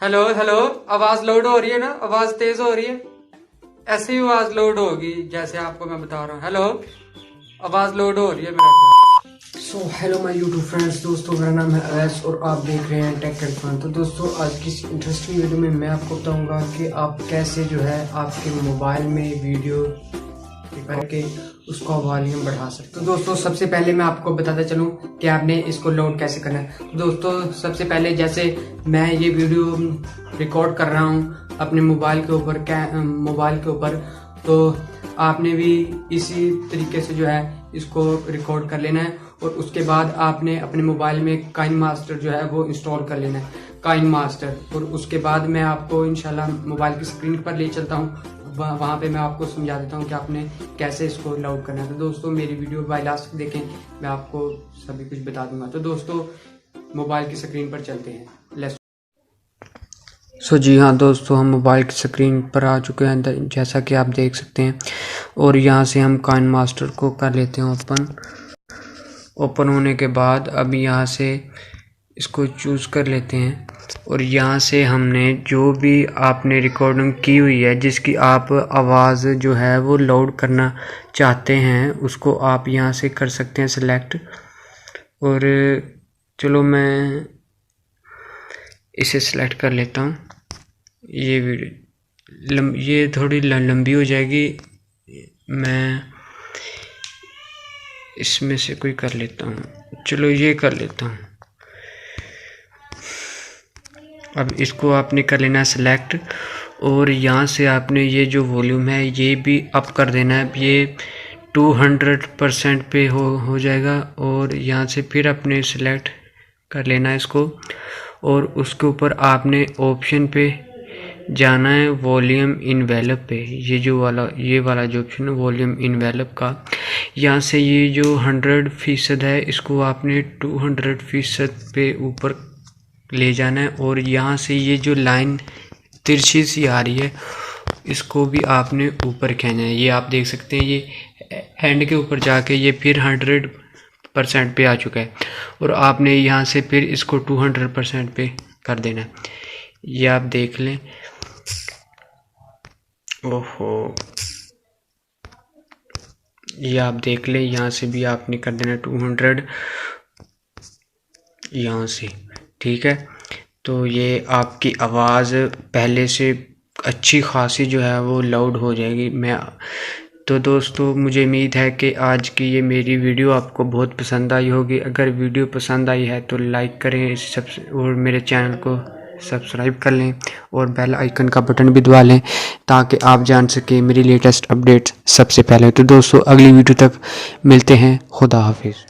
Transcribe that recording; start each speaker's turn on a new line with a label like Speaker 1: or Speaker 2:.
Speaker 1: Hello hello, आवाज load हो रही है ना? आवाज तेज हो रही है? ऐसे ही आवाज लोड होगी जैसे आपको मैं बता रहा हूँ। हेलो, आवाज लोड हो रही है मेरा। हेलो माय यूट्यूब फ्रेंड्स, दोस्तों मेरा नाम है अवैस और आप देख रहे हैं टेक एंड फन। तो दोस्तों आज की इस इंटरेस्टिंग वीडियो में मैं आपको बताऊंगा कि आप कैसे जो है आपके मोबाइल में वीडियो करके उसका वॉल्यूम बढ़ा सकते। तो दोस्तों सबसे पहले मैं आपको बताता चलूं कि आपने इसको लोड कैसे करना है। तो दोस्तों सबसे पहले जैसे मैं ये वीडियो रिकॉर्ड कर रहा हूं अपने मोबाइल के ऊपर, तो आपने भी इसी तरीके से जो है इसको रिकॉर्ड कर लेना है और उसके बाद आपने अपने मोबाइल में काइन मास्टर जो है वो इंस्टॉल कर लेना है, काइन मास्टर। और उसके बाद मैं आपको इंशाल्लाह मोबाइल की स्क्रीन पर ले चलता हूँ, वहाँ पे मैं आपको समझा देता हूँ कि आपने कैसे इसको लोड करना है। तो दोस्तों मेरी वीडियो बाय लास्ट तक देखें, मैं आपको सभी कुछ बता दूंगा। तो दोस्तों मोबाइल की स्क्रीन पर चलते हैं, लेट्स। जी हाँ दोस्तों, हम मोबाइल की स्क्रीन पर आ चुके हैं जैसा कि आप देख सकते हैं। और यहाँ से हम काइन मास्टर को कर लेते हैं ओपन होने के बाद अब यहाँ से इसको चूज़ कर लेते हैं और यहाँ से हमने जो भी आपने रिकॉर्डिंग की हुई है जिसकी आप आवाज़ जो है वो लोड करना चाहते हैं उसको आप यहाँ से कर सकते हैं सिलेक्ट। और चलो मैं इसे सिलेक्ट कर लेता हूँ। ये वीडियो ये थोड़ी लंबी हो जाएगी, मैं इसमें से कोई कर लेता हूँ। चलो ये कर लेता हूँ। अब इसको आपने कर लेना है सिलेक्ट और यहाँ से आपने ये जो वॉल्यूम है ये भी अप कर देना है। ये 200% पे हो जाएगा। और यहाँ से फिर आपने सिलेक्ट कर लेना है इसको और उसके ऊपर आपने ऑप्शन पे जाना है, वॉल्यूम इनवेलप पे। ये वाला जो ऑप्शन है वॉल्यूम इनवेलप का, यहाँ से ये जो 100% है इसको आपने 200% पे ऊपर ले जाना है। और यहाँ से ये जो लाइन तिरछी सी आ रही है इसको भी आपने ऊपर खींचना है। ये आप देख सकते हैं, ये एंड के ऊपर जाके ये फिर 100% पे आ चुका है और आपने यहाँ से फिर इसको 200% पे कर देना है। ये आप देख लें। ओहो, ये आप देख लें, यहाँ से भी आपने कर देना 200 यहाँ से, ठीक है। तो ये आपकी आवाज़ पहले से अच्छी खासी जो है वो लाउड हो जाएगी। तो दोस्तों मुझे उम्मीद है कि आज की ये मेरी वीडियो आपको बहुत पसंद आई होगी। अगर वीडियो पसंद आई है तो लाइक करें और मेरे चैनल को सब्सक्राइब कर लें और बेल आइकन का बटन भी दबा लें ताकि आप जान सकें मेरी लेटेस्ट अपडेट्स सबसे पहले। तो दोस्तों अगली वीडियो तक मिलते हैं, खुदा हाफिज़।